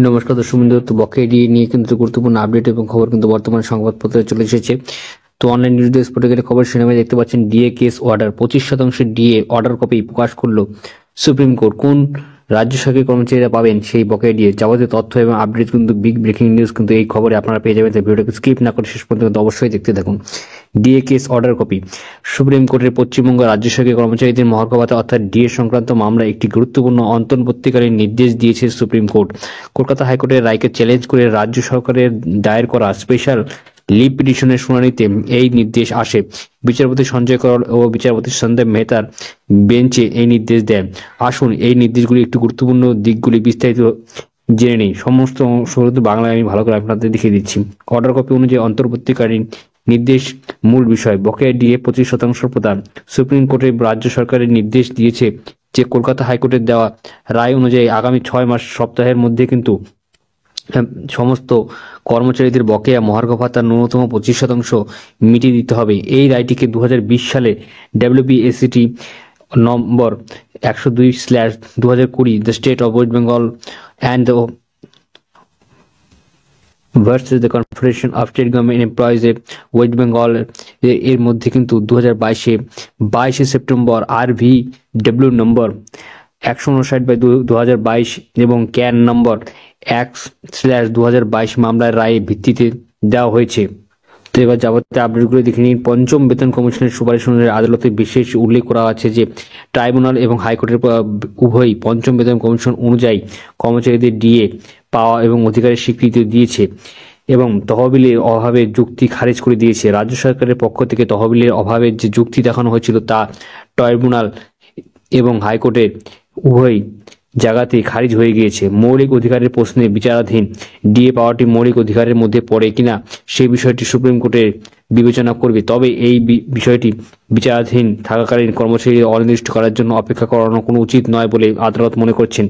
নমস্কার দর্শক বন্ধু, তো বকেয়া ডিএ নিয়ে কিন্তু গুরুত্বপূর্ণ আপডেট এবং খবর কিন্তু বর্তমানে সংবাদপত্রে চলে এসেছে। তো অনলাইন নিউজ ডেস্ক গেলে খবর সিনেমায় দেখতে পাচ্ছেন DA case order 25% DA order copy প্রকাশ করলো সুপ্রিম কোর্ট। কোন রাজ্য সরকারি কর্মচারীরা পাবেন সেই বকেয়া ডিএ? যাবতীয় তথ্য এবং আপডেট কিন্তু বিগ ব্রেকিং নিউজ কিন্তু এই খবরে আপনারা পেয়ে যাবেন। তাই ভিডিওটাকে স্কিপ না করে শেষ পর্যন্ত অবশ্যই দেখতে থাকুন। DA case order copy. Supreme কোর্টের পশ্চিমবঙ্গ রাজ্য সরকারি কর্মচারীদের মহার্ঘ ভাতা অর্থাৎ ডিএ সংক্রান্ত মামলায় একটি গুরুত্বপূর্ণ অন্তর্বর্তীকালীন নির্দেশ দিয়েছে সুপ্রিম কোর্ট। কলকাতা হাইকোর্টের রায়কে চ্যালেঞ্জ করে রাজ্য সরকারের দায়ের করা স্পেশাল লিভ পিটিশনের শুনানিতে এই নির্দেশ আসে। বিচারপতি সঞ্জয় করল ও বিচারপতি সন্দীপ মেহতার বেঞ্চে এই নির্দেশ দেন। আসুন এই নির্দেশগুলি একটু গুরুত্বপূর্ণ দিকগুলি বিস্তারিত জেনে নেই। সমস্ত শুরুতে বাংলায় আমি ভালো করে আপনাদের দেখিয়ে দিচ্ছি। অর্ডার কপি অনুযায়ী অন্তর্বর্তীকালীন নির্দেশ মূল বিষয় বকেয়া ডিএ 25% প্রদান। সুপ্রিম কোর্টের রাজ্য সরকারের নির্দেশ দিয়েছে যে কলকাতা হাইকোর্টের দেওয়া রায় অনুযায়ী আগামী 6 মাস সপ্তাহের মধ্যে কিন্তু সমস্ত কর্মচারীদের বকেয়া মহার্ঘ ভাতার ন্যূনতম 25% মিটিয়ে দিতে হবে। এই রায়টিকে 2020 সালে ডব্লিউবিএসিটি নম্বর 102/2020 the state of West Bengal and versus the confederation of state government employees West Bengal এর মধ্যে কিন্তু 2022 সেপ্টেম্বর RVW নম্বর 159/2022 এবং ক্যান নম্বর 1/2022 মামলার রায়ের ভিত্তিতে দেওয়া হয়েছে। তো এবার যাবতীয় আপডেটগুলো দেখে নিন। পঞ্চম বেতন কমিশনের সুপারিশ অনুযায়ী আদালতে বিশেষ উল্লেখ করা আছে যে ট্রাইব্যুনাল এবং হাইকোর্টের উভয়ই পঞ্চম বেতন কমিশন অনুযায়ী কর্মচারীদের ডিএ পাওয়া এবং অধিকারের স্বীকৃতি দিয়েছে এবং তহবিলের অভাবের যুক্তি খারিজ করে দিয়েছে। রাজ্য সরকারের পক্ষ থেকে তহবিলের অভাবের যে যুক্তি দেখানো হয়েছিল তা ট্রাইব্যুনাল এবং হাইকোর্টের উভয় জায়গাতেই খারিজ হয়ে গিয়েছে। মৌলিক অধিকারের প্রশ্নে বিচারাধীন ডিএ পাওয়াটি মৌলিক অধিকারের মধ্যে পড়ে কিনা সেই বিষয়টি সুপ্রিম কোর্টের বিবেচনা করবে। তবে এই বিষয়টি বিচারাধীন থাকাকালীন কর্মচারীদের অনির্দিষ্ট করার জন্য অপেক্ষা করানো কোনো উচিত নয় বলে আদালত মনে করছেন।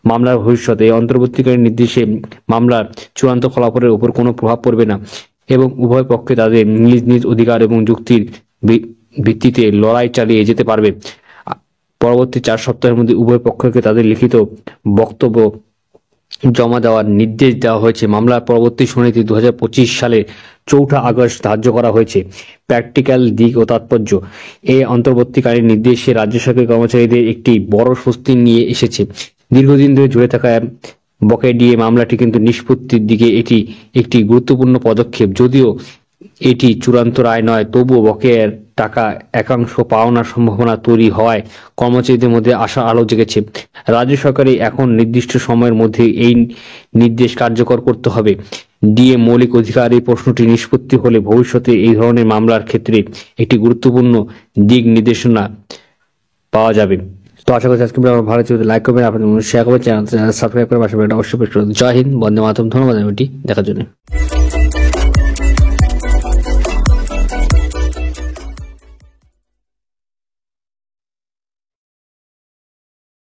মামলার ভবিষ্যতে এই অন্তর্বর্তীকালীন নির্দেশে মামলার চূড়ান্ত ফলাফলের উপর কোনো প্রভাব পড়বে না এবং উভয় পক্ষে তাদের নিজ নিজ অধিকার এবং যুক্তির ভিত্তিতে লড়াই চালিয়ে যেতে পারবে। পরবর্তী 4 সপ্তাহের মধ্যে উভয় পক্ষকে তাদের লিখিত বক্তব্য জমা দেওয়ার নির্দেশ দেওয়া হয়েছে। মামলার পরবর্তী শুনানি 2025 সালের 4 আগস্ট ধার্য করা হয়েছে। প্র্যাকটিক্যাল দিক ও তাৎপর্য। এই অন্তর্বর্তীকালীন নির্দেশে রাজ্য সরকারি কর্মচারীদের একটি বড় স্বস্তি নিয়ে এসেছে। দীর্ঘদিন ধরে ঝুলে থাকা বকেয়া ডিএ মামলাটি কিন্তু নিষ্পত্তির দিকে এটি একটি গুরুত্বপূর্ণ পদক্ষেপ। যদিও এটি চূড়ান্ত রায় নয়, তবুও বকেয়ার টাকা একাংশ পাওনার সম্ভাবনা তৈরি হওয়ায় কর্মচারীদের মধ্যে আশা আলো জেগেছে। রাজ্য সরকারই এখন নির্দিষ্ট সময়ের মধ্যে এই নির্দেশ কার্যকর করতে হবে। ডিএ মৌলিক অধিকার এই প্রশ্নটি নিষ্পত্তি হলে ভবিষ্যতে এই ধরনের মামলার ক্ষেত্রে একটি গুরুত্বপূর্ণ দিক নির্দেশনা পাওয়া যাবে। তো আশা করছি আজকে আমরা ভালো ছিল। লাইক করবেন, আপনাদের শেয়ার করবেন, চ্যানেল সাবস্ক্রাইব করে পাশে অবশ্যই প্রেস করুন। জয় হিন্দ, বন্দে মাতরম। ধন্যবাদ ভিডিওটি দেখার জন্য।